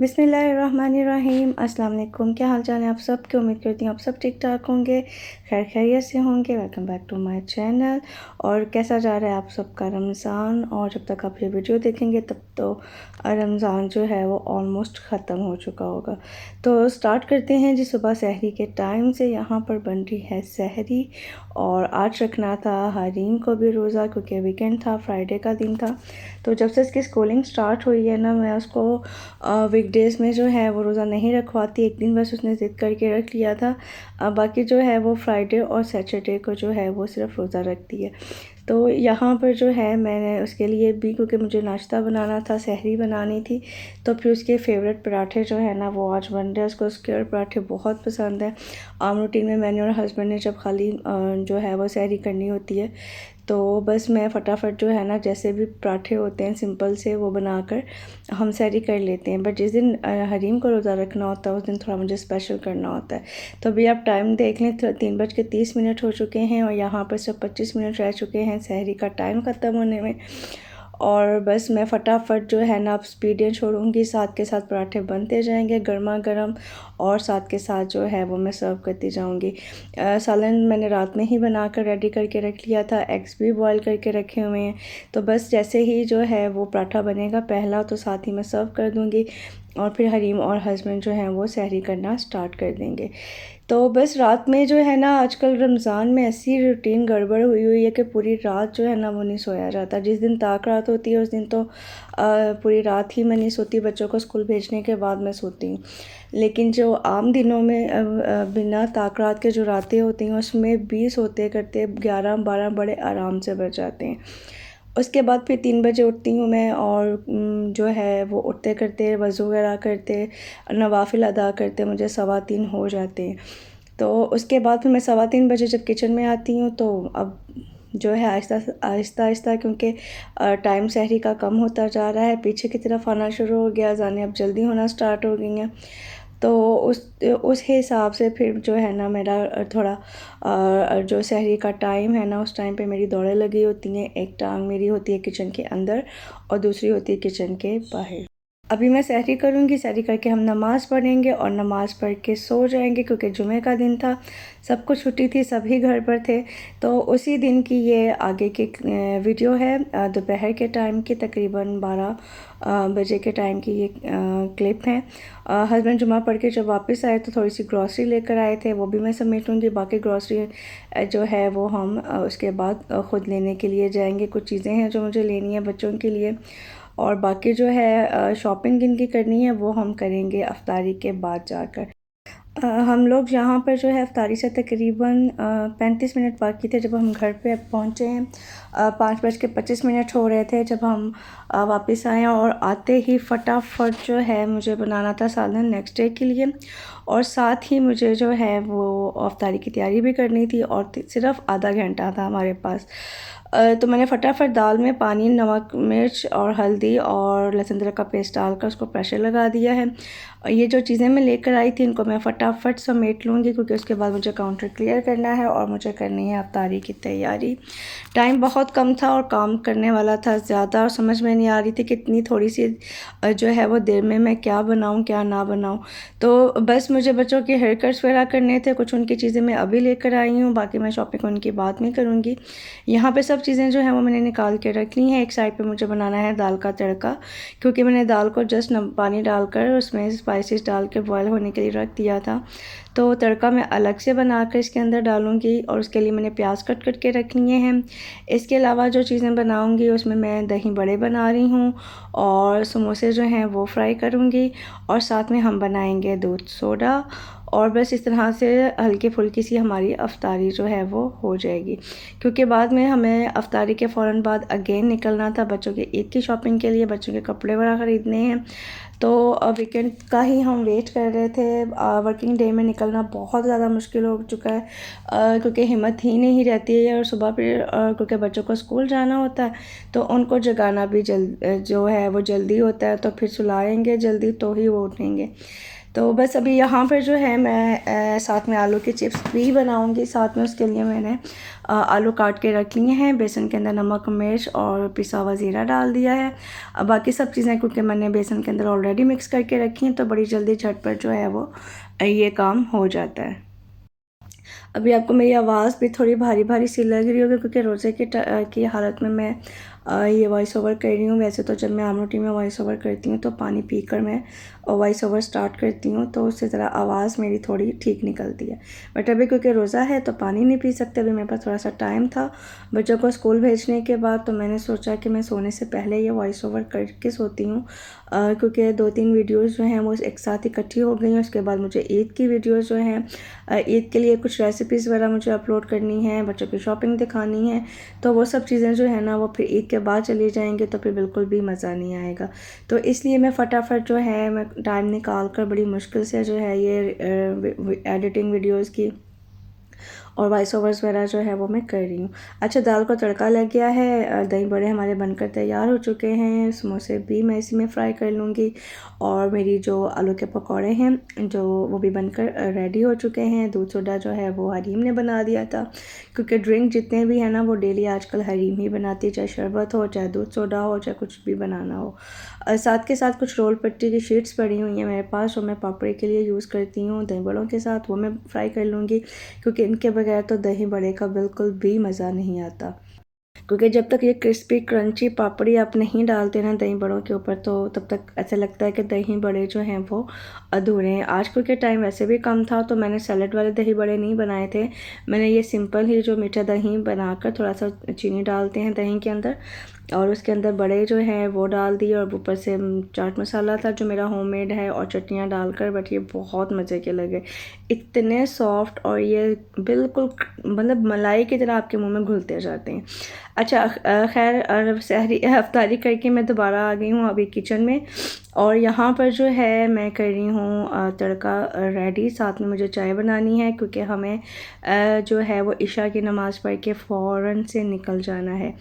बिस्मिल्लाहिर्रहमानिर्रहीम। अस्सलाम वालेकुम। क्या हाल चाल है आप सब की? उम्मीद करती हूँ आप सब ठीक ठाक होंगे, खैर खैरियत से होंगे। Welcome back to my channel. और कैसा जा रहा है आप सबका रमज़ान? और जब तक आप ये वीडियो देखेंगे तब तो रमज़ान जो है वो ऑलमोस्ट ख़त्म हो चुका होगा। तो स्टार्ट करते हैं जी सुबह सहरी के टाइम से। यहाँ पर बन रही है सहरी और आज रखना था हरीम को भी रोज़ा, क्योंकि वीकेंड था, फ्राइडे का दिन था। तो जब से इसकी स्कूलिंग स्टार्ट हुई है ना, मैं उसको वीकडेज़ में जो है वो रोज़ा नहीं रखवाती। एक दिन बस उसने ज़िद करके रख लिया था, बाकी जो है वो फ्राइडे और सैटरडे को जो है वो सिर्फ रोज़ा रखती है। तो यहाँ पर जो है मैंने उसके लिए भी, क्योंकि मुझे नाश्ता बनाना था, सहरी बनानी थी, तो फिर उसके फेवरेट पराठे जो है ना वो आज बन रहे हैं। उसको स्क्वायर पराठे बहुत पसंद है। आम रूटीन में मैंने और हस्बैंड ने जब खाली जो है वो सहरी करनी होती है तो बस मैं फटाफट जो है ना, जैसे भी पराठे होते हैं सिंपल से, वो बनाकर हम सहरी कर लेते हैं। बट जिस दिन हरीम को रोज़ा रखना होता है उस दिन थोड़ा मुझे स्पेशल करना होता है। तो अभी आप टाइम देख लें, 3:30 हो चुके हैं और यहाँ पर सिर्फ 25 मिनट रह चुके हैं सहरी का टाइम ख़त्म होने में। और बस मैं फटाफट जो है ना अब स्पीडें छोड़ूंगी, साथ के साथ पराठे बनते जाएंगे गर्मा गर्म, और साथ के साथ जो है वो मैं सर्व करती जाऊंगी। सालन मैंने रात में ही बनाकर रेडी करके रख लिया था, एग्स भी बॉईल करके रखे हुए हैं। तो बस जैसे ही जो है वो पराठा बनेगा पहला, तो साथ ही मैं सर्व कर दूंगी और फिर हरीम और हस्बैंड जो हैं वो सहरी करना स्टार्ट कर देंगे। तो बस रात में जो है ना, आजकल रमज़ान में ऐसी रूटीन गड़बड़ हुई है कि पूरी रात जो है ना वो नहीं सोया जाता। जिस दिन ताक रात होती है उस दिन तो पूरी रात ही मैं नहीं सोती, बच्चों को स्कूल भेजने के बाद मैं सोती हूँ। लेकिन जो आम दिनों में बिना ताक रात के जो रातें होती हैं उसमें भी सोते करते 11-12 बड़े आराम से बच जाते हैं। उसके बाद फिर 3 बजे उठती हूँ मैं, और जो है वो उठते करते वज़ू वगैरह करते नवाफिल अदा करते मुझे 3:15 हो जाते हैं। तो उसके बाद फिर मैं 3:15 बजे जब किचन में आती हूँ तो अब जो है आहिस्ता क्योंकि टाइम सहरी का कम होता जा रहा है, पीछे की तरफ आना शुरू हो गया, अज़ानें अब जल्दी होना स्टार्ट हो गई हैं। तो उस हिसाब से फिर जो है ना मेरा थोड़ा जो सहरी का टाइम है ना, उस टाइम पे मेरी दौड़ें लगी होती हैं। एक टांग मेरी होती है किचन के अंदर और दूसरी होती है किचन के बाहर। अभी मैं सहरी करूँगी, सहरी करके हम नमाज़ पढ़ेंगे और नमाज़ पढ़ के सो जाएंगे, क्योंकि जुमे का दिन था, सबको छुट्टी थी, सभी घर पर थे। तो उसी दिन की ये आगे की वीडियो है। दोपहर के टाइम की तकरीबन 12 बजे के टाइम की ये क्लिप है। हस्बैंड जुमा पढ़ के जब वापस आए तो थोड़ी सी ग्रॉसरी लेकर आए थे, वो भी मैं समेटूँगी। बाकी ग्रॉसरी जो है वो हम उसके बाद ख़ुद लेने के लिए जाएंगे। कुछ चीज़ें हैं जो मुझे लेनी है बच्चों के लिए, और बाकी जो है शॉपिंग जिनकी करनी है वो हम करेंगे अफ्तारी के बाद जाकर। हम लोग यहाँ पर जो है अफ्तारी से तकरीबन 35 मिनट बाकी थे जब हम घर पे पहुँचे हैं। 5:25 हो रहे थे जब हम वापस आए, और आते ही फटाफट जो है मुझे बनाना था सालन नेक्स्ट डे के लिए, और साथ ही मुझे जो है वो अफ्तारी की तैयारी भी करनी थी, और सिर्फ आधा घंटा था हमारे पास। तो मैंने फटाफट दाल में पानी, नमक, मिर्च और हल्दी और लहसुन अदरक का पेस्ट डालकर उसको प्रेशर लगा दिया है। ये जो चीज़ें मैं लेकर आई थी इनको मैं फटाफट समेट लूँगी, क्योंकि उसके बाद मुझे काउंटर क्लियर करना है और मुझे करनी है अफ्तारी की तैयारी। टाइम बहुत कम था और काम करने वाला था ज़्यादा, और समझ में नहीं आ रही थी कि इतनी थोड़ी सी जो है वो देर में मैं क्या बनाऊँ क्या ना बनाऊँ। तो बस मुझे बच्चों के हेयर कट्स वगैरह करने थे, कुछ उनकी चीज़ें मैं अभी लेकर आई हूँ, बाकी मैं शॉपिंग उनकी बाद में करूँगी। यहाँ पे सब चीज़ें जो हैं वो मैंने निकाल के रख ली हैं। एक साइड पे मुझे बनाना है दाल का तड़का, क्योंकि मैंने दाल को जस्ट पानी डालकर उसमें स्पाइसेस डाल के बॉयल होने के लिए रख दिया था। तो तड़का मैं अलग से बनाकर इसके अंदर डालूँगी, और उसके लिए मैंने प्याज कट के रख लिए हैं। इसके अलावा जो चीज़ें बनाऊँगी उसमें मैं दही बड़े बना रही हूँ, और समोसे जो हैं वो फ्राई करूँगी, और साथ में हम बनाएंगे दूध सोडा। और बस इस तरह से हल्की फुल्की सी हमारी अफ्तारी जो है वो हो जाएगी, क्योंकि बाद में हमें अफ्तारी के फ़ौरन बाद अगेन निकलना था बच्चों के ईद की शॉपिंग के लिए, बच्चों के कपड़े वगैरह ख़रीदने हैं। तो वीकेंड का ही हम वेट कर रहे थे। वर्किंग डे में निकलना बहुत ज़्यादा मुश्किल हो चुका है, क्योंकि हिम्मत ही नहीं रहती है, और सुबह फिर क्योंकि बच्चों को स्कूल जाना होता है तो उनको जगाना भी जो है वो जल्दी होता है, तो फिर सुलाएंगे जल्दी तो ही वो उठेंगे। तो बस अभी यहाँ पर जो है मैं साथ में आलू के चिप्स भी बनाऊँगी। साथ में उसके लिए मैंने आलू काट के रख लिए हैं, बेसन के अंदर नमक मिर्च और पिसा हुआ ज़ीरा डाल दिया है। अब बाकी सब चीज़ें क्योंकि मैंने बेसन के अंदर ऑलरेडी मिक्स करके रखी हैं तो बड़ी जल्दी झटपट जो है वो ये काम हो जाता है। अभी आपको मेरी आवाज़ भी थोड़ी भारी भारी सी लग रही होगी क्योंकि रोज़े की हालत में मैं ये वॉइस ओवर कर रही हूँ। वैसे तो जब मैं आम रोटी में वॉइस ओवर करती हूँ तो पानी पीकर मैं वॉइस ओवर स्टार्ट करती हूँ, तो उससे ज़रा आवाज़ मेरी थोड़ी ठीक निकलती है। बट अभी क्योंकि रोज़ा है तो पानी नहीं पी सकते, अभी मेरे पास थोड़ा सा टाइम था बच्चों को स्कूल भेजने के बाद, तो मैंने सोचा कि मैं सोने से पहले ये वॉइस ओवर करके सोती हूँ क्योंकि 2-3 वीडियोज़ जो हैं वो एक साथ इकट्ठी हो गई हैं। उसके बाद मुझे ईद की वीडियोज़ जो हैं ईद के लिए कुछ रेसिपीज़ वगैरह मुझे अपलोड करनी है, बच्चों की शॉपिंग दिखानी है, तो वो सब चीज़ें जो है ना वो फिर ईद के बाद चली जाएंगे तो फिर बिल्कुल भी मज़ा नहीं आएगा। तो इसलिए मैं फटाफट जो है मैं टाइम निकाल कर बड़ी मुश्किल से जो है ये एडिटिंग वीडियोज़ की और वॉइस ओवर्स वगैरह जो है वो मैं कर रही हूँ। अच्छा, दाल को तड़का लग गया है, दही बड़े हमारे बनकर तैयार हो चुके हैं, समोसे भी मैं इसी में फ्राई कर लूँगी और मेरी जो आलू के पकौड़े हैं जो वो भी बनकर रेडी हो चुके हैं। दूध सोडा जो है वो हरीम ने बना दिया था क्योंकि ड्रिंक जितने भी हैं ना वो डेली आजकल हरीम ही बनाती है, चाहे शरबत हो, चाहे दूध सोडा हो, चाहे कुछ भी बनाना हो। साथ के साथ कुछ रोल पट्टी की शीट्स पड़ी हुई हैं मेरे पास, वो मैं पापड़ी के लिए यूज़ करती हूँ। दही बड़ों के साथ वो मैं फ्राई कर लूँगी क्योंकि इनके बगैर तो दही बड़े का बिल्कुल भी मज़ा नहीं आता। क्योंकि जब तक ये क्रिस्पी क्रंची पापड़ी आप नहीं डालते ना दही बड़ों के ऊपर तो तब तक ऐसा लगता है कि दही बड़े जो हैं वो अधूरे हैं। आजकल के टाइम वैसे भी कम था तो मैंने सैलेड वाले दही बड़े नहीं बनाए थे, मैंने ये सिंपल ही जो मीठा दही बनाकर थोड़ा सा चीनी डालते हैं दही के अंदर और उसके अंदर बड़े जो हैं वो डाल दिए और ऊपर से चाट मसाला था जो मेरा होममेड है और चटनियाँ डालकर, बट ये बहुत मज़े के लगे, इतने सॉफ्ट और ये बिल्कुल मतलब मलाई की तरह आपके मुंह में घुलते जाते हैं। अच्छा, खैर सहरी अफ्तारी करके मैं दोबारा आ गई हूँ अभी किचन में और यहाँ पर जो है मैं कर रही हूँ तड़का रेडी। साथ में मुझे चाय बनानी है क्योंकि हमें जो है वो इशा की नमाज़ पढ़ के फ़ौरन से निकल जाना है।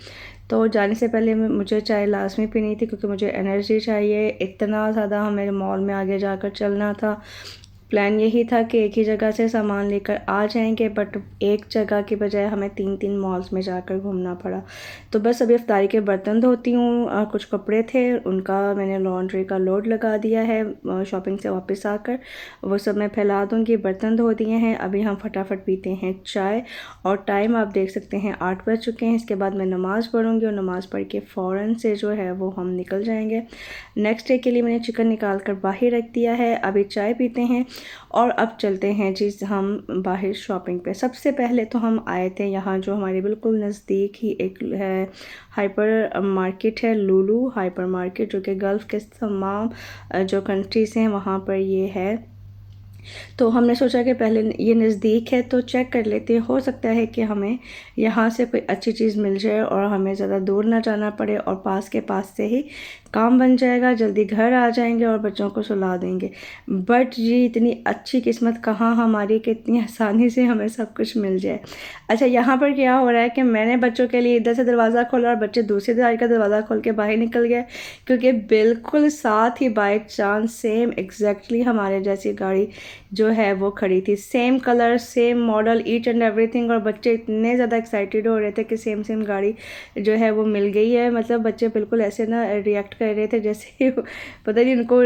तो जाने से पहले मुझे चाय लाज़मी पीनी थी क्योंकि मुझे एनर्जी चाहिए। इतना ज़्यादा हमें मॉल में आगे जाकर चलना था, प्लान यही था कि एक ही जगह से सामान लेकर आ जाएंगे, बट एक जगह की बजाय हमें 3-3 मॉल्स में जाकर घूमना पड़ा। तो बस अभी इफ्तारी के बर्तन धोती हूँ, कुछ कपड़े थे उनका मैंने लॉन्ड्री का लोड लगा दिया है, शॉपिंग से वापस आकर वो सब मैं फैला दूँगी। बर्तन धो दिए हैं, अभी हम फटाफट पीते हैं चाय और टाइम आप देख सकते हैं 8 बज चुके हैं। इसके बाद मैं नमाज़ पढ़ूँगी और नमाज़ पढ़ के फ़ौरन से जो है वो हम निकल जाएंगे। नेक्स्ट डे के लिए मैंने चिकन निकाल कर बाहर रख दिया है, अभी चाय पीते हैं और अब चलते हैं जी हम बाहर शॉपिंग पे। सबसे पहले तो हम आए थे यहाँ जो हमारे बिल्कुल नज़दीक ही एक है हाइपर मार्केट है, लुलु हाइपर मार्केट, जो कि गल्फ़ के तमाम जो कंट्रीज़ हैं वहाँ पर ये है। तो हमने सोचा कि पहले ये नज़दीक है तो चेक कर लेते हैं, हो सकता है कि हमें यहाँ से कोई अच्छी चीज़ मिल जाए और हमें ज़्यादा दूर ना जाना पड़े और पास के पास से ही काम बन जाएगा, जल्दी घर आ जाएंगे और बच्चों को सुला देंगे। बट ये इतनी अच्छी किस्मत कहाँ हमारी कि इतनी आसानी से हमें सब कुछ मिल जाए। अच्छा, यहाँ पर क्या हो रहा है कि मैंने बच्चों के लिए इधर से दरवाज़ा खोला और बच्चे दूसरी साइड का दरवाज़ा खोल के बाहर निकल गए क्योंकि बिल्कुल साथ ही बाई चांस सेम एग्जैक्टली हमारे जैसी गाड़ी जो है वो खड़ी थी, same colour same model each and everything, और बच्चे इतने ज़्यादा एक्साइटेड हो रहे थे कि सेम सेम गाड़ी जो है वो मिल गई है। मतलब बच्चे बिल्कुल ऐसे ना रिएक्ट कर रहे थे जैसे पता नहीं उनको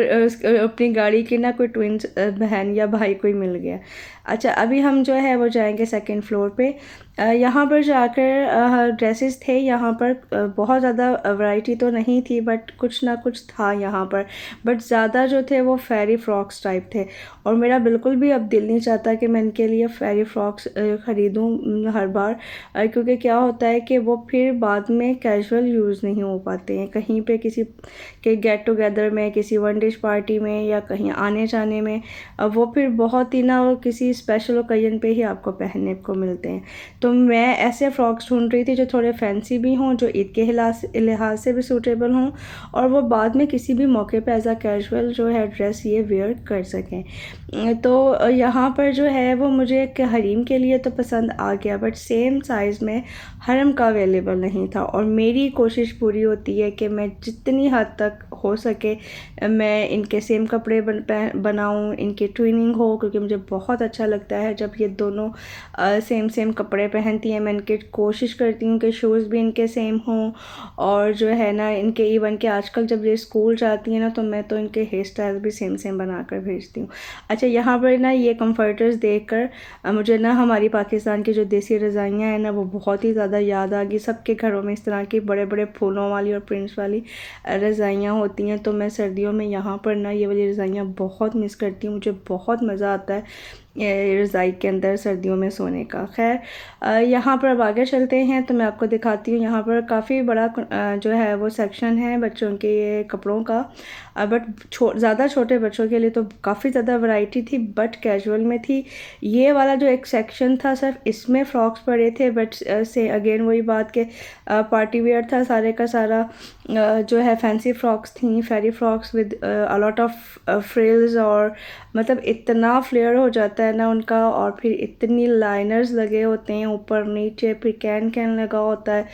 अपनी गाड़ी की ना कोई ट्विंस बहन या भाई कोई मिल गया। अच्छा, अभी हम जो है वो जाएंगे सेकंड फ्लोर पे। यहाँ पर जाकर ड्रेसेस थे, यहाँ पर बहुत ज़्यादा वैरायटी तो नहीं थी बट कुछ ना कुछ था यहाँ पर, बट ज़्यादा जो थे वो फेरी फ्रॉक्स टाइप थे और मेरा बिल्कुल भी अब दिल नहीं चाहता कि मैं इनके लिए फेरी फ्रॉक्स ख़रीदूँ हर बार, क्योंकि क्या होता है कि वो फिर बाद में कैजुअल यूज़ नहीं हो पाते हैं, कहीं पे किसी के गेट टुगेदर में, किसी वन डिश पार्टी में या कहीं आने जाने में, वो फिर बहुत ही ना किसी स्पेशल ओकेजन पे ही आपको पहनने को मिलते हैं। तो मैं ऐसे फ़्रॉक्स ढूंढ रही थी जो थोड़े फैंसी भी हों, जो ईद के लिहाज से भी सूटेबल हों और वो बाद में किसी भी मौके पे एज अ कैजुअल जो है ड्रेस ये वेयर कर सकें। तो तो यहाँ पर जो है वो मुझे एक हरीम के लिए तो पसंद आ गया, बट सेम साइज़ में हरम का अवेलेबल नहीं था। और मेरी कोशिश पूरी होती है कि मैं जितनी हद तक हो सके मैं इनके सेम कपड़े बनाऊँ, इनकी ट्विनिंग हो, क्योंकि मुझे बहुत अच्छा लगता है जब ये दोनों सेम सेम कपड़े पहनती हैं। मैं इनके कोशिश करती हूँ कि शूज़ भी इनके सेम हों, और जो है ना इनके इवन के आजकल जब ये स्कूल जाती हैं ना तो मैं तो इनके हेयर स्टाइल भी सेम सेम बना कर भेजती हूँ। अच्छा, यहाँ पर ना ये कंफर्टर्स देखकर मुझे ना हमारी पाकिस्तान की जो देसी रज़ाइयाँ हैं ना वो बहुत ही ज़्यादा याद आ गई। सबके घरों में इस तरह की बड़े बड़े फूलों वाली और प्रिंट्स वाली रज़ाइयाँ होती हैं, तो मैं सर्दियों में यहाँ पर ना ये वाली रज़ाइयाँ बहुत मिस करती हूँ। मुझे बहुत मज़ा आता है रज़ाई के अंदर सर्दियों में सोने का। खैर यहाँ पर अब आगे चलते हैं तो मैं आपको दिखाती हूँ। यहाँ पर काफ़ी बड़ा जो है वो सेक्शन है बच्चों के ये कपड़ों का, बट ज़्यादा छोटे बच्चों के लिए तो काफ़ी ज़्यादा वैरायटी थी, बट कैजुअल में थी। ये वाला जो एक सेक्शन था सिर्फ इसमें फ़्रॉक्स पड़े थे, बट से अगेन वही बात के पार्टी वेयर था सारे का सारा। जो है फैंसी फ्रॉक्स थी, fairy frocks with a lot of frills, और मतलब इतना फ्लेयर हो जाता है ना उनका, और फिर इतनी लाइनर्स लगे होते हैं ऊपर नीचे, फिर कैन कैन लगा होता है,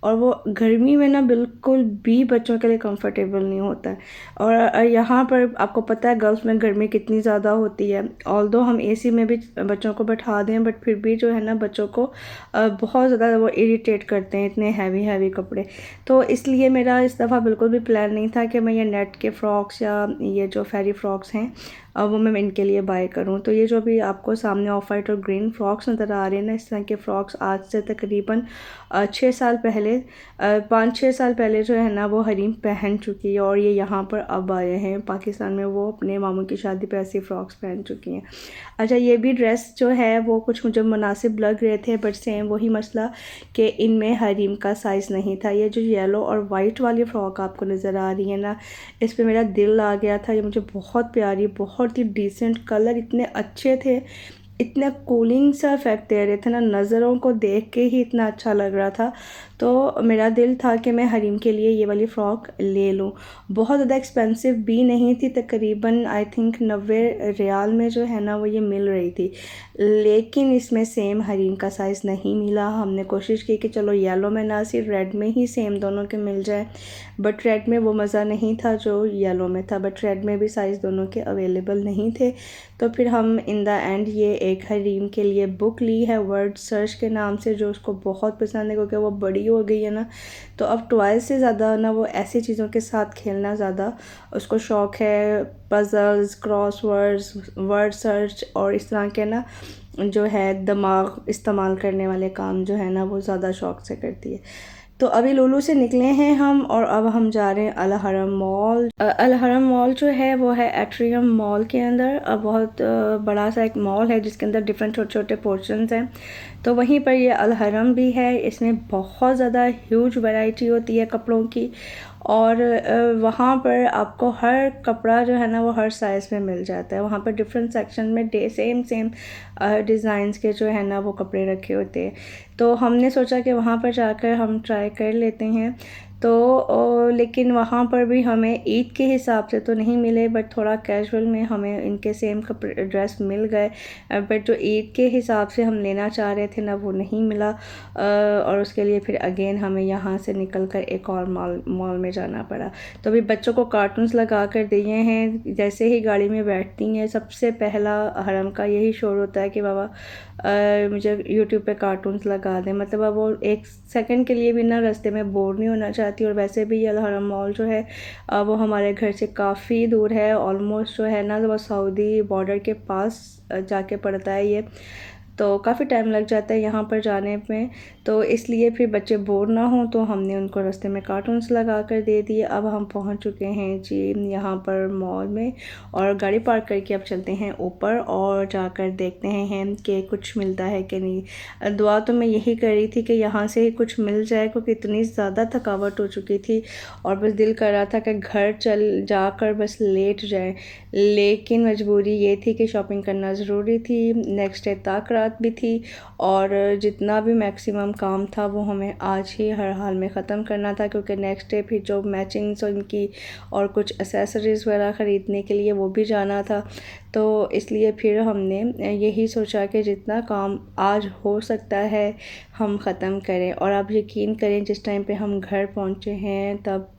और वो गर्मी में ना बिल्कुल भी बच्चों के लिए कंफर्टेबल नहीं होता है। और यहाँ पर आपको पता है गर्ल्स में गर्मी कितनी ज़्यादा होती है, ऑल्दो हम एसी में भी बच्चों को बैठा दें, बट फिर भी जो है ना बच्चों को बहुत ज़्यादा वो इरिटेट करते हैं इतने हैवी हैवी कपड़े। तो इसलिए मेरा इस दफ़ा बिल्कुल भी प्लान नहीं था कि मैं ये नेट के फ़्रॉक्स या ये जो फेरी फ़्रॉक्स हैं वो मैं इनके लिए बाय करूं। तो ये जो भी आपको सामने ऑफ वाइट और ग्रीन फ्रॉक्स नज़र आ रहे हैं ना, इस तरह के फ़्रॉक्स आज से तकरीबन 6 साल पहले 5-6 साल पहले जो है ना वो हरीम पहन चुकी है, और ये यहाँ पर अब आए हैं पाकिस्तान में, वो अपने मामू की शादी पे ऐसी फ़्रॉक्स पहन चुकी हैं। अच्छा, ये भी ड्रेस जो है वो कुछ मुझे मुनासिब लग रहे थे, बट सेम वही मसला कि इनमें हरीम का साइज़ नहीं था। ये जो येलो और वाइट वाली फ़्रॉक आपको नज़र आ रही है ना, इस पर मेरा दिल आ गया था। ये मुझे बहुत प्यारी, बहुत ही डिसेंट, कलर इतने अच्छे थे, इतना कूलिंग सा इफेक्ट दे रहे थे ना, नज़रों को देख के ही इतना अच्छा लग रहा था। तो मेरा दिल था कि मैं हरीम के लिए ये वाली फ़्रॉक ले लूँ। बहुत ज़्यादा एक्सपेंसिव भी नहीं थी, तकरीबन आई थिंक 90 रियाल में जो है ना वो ये मिल रही थी, लेकिन इसमें सेम हरीम का साइज़ नहीं मिला। हमने कोशिश की कि चलो येलो में ना सिर्फ रेड में ही सेम दोनों के मिल जाए, बट रेड में वो मज़ा नहीं था जो येलो में था, बट रेड में भी साइज़ दोनों के अवेलेबल नहीं थे। तो फिर हम इन द एंड ये एक हरीम के लिए बुक ली है वर्ड सर्च के नाम से, जो उसको बहुत पसंद है क्योंकि वो बड़ी हो गई है ना, तो अब टॉयज़ से ज़्यादा ना वो ऐसी चीज़ों के साथ खेलना ज़्यादा उसको शौक़ है। पज़ल्स, क्रॉसवर्ड्स, वर्ड सर्च और इस तरह के ना जो है दिमाग इस्तेमाल करने वाले काम जो है ना वो ज़्यादा शौक़ से करती है। तो अभी लुलु से निकले हैं हम, और अब हम जा रहे हैं अल हरम मॉल। अल हरम मॉल जो है वो है एट्रियम मॉल के अंदर। बहुत बड़ा सा एक मॉल है जिसके अंदर डिफरेंट छोटे छोटे पोर्शंस हैं, तो वहीं पर ये अल हरम भी है। इसमें बहुत ज़्यादा ह्यूज वैरायटी होती है कपड़ों की, और वहाँ पर आपको हर कपड़ा जो है ना वो हर साइज़ में मिल जाता है। वहाँ पर डिफरेंट सेक्शन में सेम डिज़ाइंस के जो है ना वो कपड़े रखे होते हैं। तो हमने सोचा कि वहाँ पर जाकर हम ट्राई कर लेते हैं। तो लेकिन वहाँ पर भी हमें ईद के हिसाब से तो नहीं मिले, बट थोड़ा कैजुअल में हमें इनके सेम कपड़े ड्रेस मिल गए, बट जो ईद के हिसाब से हम लेना चाह रहे थे ना वो नहीं मिला। और उसके लिए फिर अगेन हमें यहाँ से निकल कर एक और मॉल में जाना पड़ा। तो अभी बच्चों को कार्टून्स लगा कर दिए हैं। जैसे ही गाड़ी में बैठती हैं सबसे पहला हरम का यही शोर होता है कि बाबा मुझे यूट्यूब पे कार्टून्स लगा दें। मतलब अब वो एक सेकंड के लिए भी ना रास्ते में बोर नहीं होना चाहती। और वैसे भी ये अल हरम मॉल जो है वो हमारे घर से काफ़ी दूर है, ऑलमोस्ट जो है ना वो सऊदी बॉर्डर के पास जाके पड़ता है ये, तो काफ़ी टाइम लग जाता है यहाँ पर जाने में। तो इसलिए फिर बच्चे बोर ना हों तो हमने उनको रास्ते में कार्टून्स लगा कर दे दिए। अब हम पहुँच चुके हैं जी यहाँ पर मॉल में, और गाड़ी पार्क करके अब चलते हैं ऊपर और जाकर देखते हैं कि कुछ मिलता है कि नहीं। दुआ तो मैं यही कर रही थी कि यहाँ से ही कुछ मिल जाए, क्योंकि इतनी ज़्यादा थकावट हो चुकी थी और बस दिल कर रहा था कि घर चल जाकर बस लेट जाए, लेकिन मजबूरी ये थी कि शॉपिंग करना ज़रूरी थी। नेक्स्ट डे तक रहा ज़रूरत भी थी और जितना भी मैक्सिमम काम था वो हमें आज ही हर हाल में ख़त्म करना था, क्योंकि नेक्स्ट डे फिर जो मैचिंग्स उनकी और कुछ एसेसरीज़ वगैरह ख़रीदने के लिए वो भी जाना था। तो इसलिए फिर हमने यही सोचा कि जितना काम आज हो सकता है हम ख़त्म करें। और आप यकीन करें, जिस टाइम पे हम घर पहुंचे हैं तब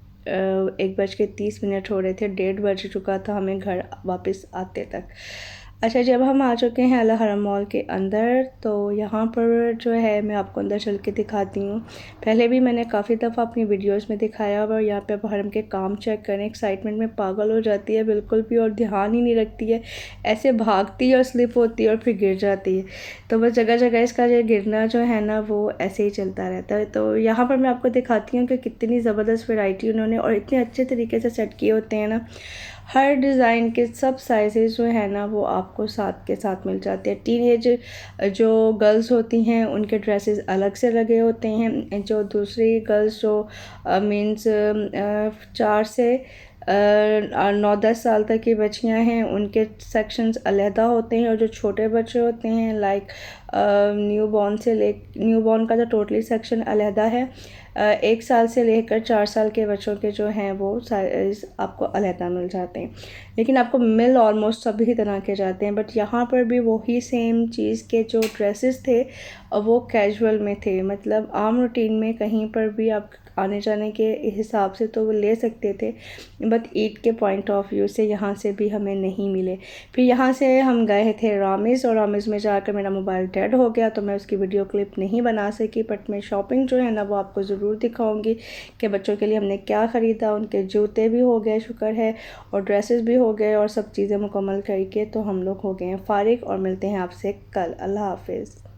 1:30 हो रहे थे, 1:30 बज चुका था हमें घर वापस आते तक। अच्छा, जब हम आ चुके हैं अल हरम मॉल के अंदर, तो यहाँ पर जो है मैं आपको अंदर चल के दिखाती हूँ। पहले भी मैंने काफ़ी दफ़ा अपनी वीडियोस में दिखाया और यहाँ पे हरम के काम चेक करें, एक्साइटमेंट में पागल हो जाती है बिल्कुल भी, और ध्यान ही नहीं रखती है, ऐसे भागती है और स्लिप होती है और फिर गिर जाती है। तो बस जगह जगह इसका जो गिरना जो है ना वो ऐसे ही चलता रहता है। तो यहाँ पर मैं आपको दिखाती हूँ कि कितनी ज़बरदस्त वैरायटी उन्होंने और इतने अच्छे तरीके से सेट किए होते हैं ना। हर डिज़ाइन के सब साइजेस जो है ना वो आपको साथ के साथ मिल जाते हैं। टीनेज जो गर्ल्स होती हैं उनके ड्रेसेस अलग से लगे होते हैं, जो दूसरी गर्ल्स जो मीन्स 4 से 9-10 साल तक की बच्चियां हैं उनके सेक्शंस अलहदा होते हैं, और जो छोटे बच्चे होते हैं लाइक न्यू बॉर्न का तो टोटली सेक्शन अलहदा है। 1 साल से लेकर 4 साल के बच्चों के जो हैं वो साइज आपको अलहदा मिल जाते हैं, लेकिन आपको मिल ऑलमोस्ट सभी तरह के जाते हैं। बट यहाँ पर भी वही सेम चीज़ के जो ड्रेसेस थे वो कैजुअल में थे, मतलब आम रूटीन में कहीं पर भी आप आने जाने के हिसाब से तो वो ले सकते थे, बट ईद के पॉइंट ऑफ व्यू से यहाँ से भी हमें नहीं मिले। फिर यहाँ से हम गए थे रामिज़, और रामिज़ में जाकर मेरा मोबाइल डेड हो गया तो मैं उसकी वीडियो क्लिप नहीं बना सकी, बट मैं शॉपिंग जो है ना वो आपको ज़रूर दिखाऊंगी कि बच्चों के लिए हमने क्या ख़रीदा। उनके जूते भी हो गए शुक्र है, और ड्रेसेस भी हो गए, और सब चीज़ें मुकम्मल करके तो हम लोग हो गए हैं फ़ारिग, और मिलते हैं आपसे कल। अल्लाह हाफिज़।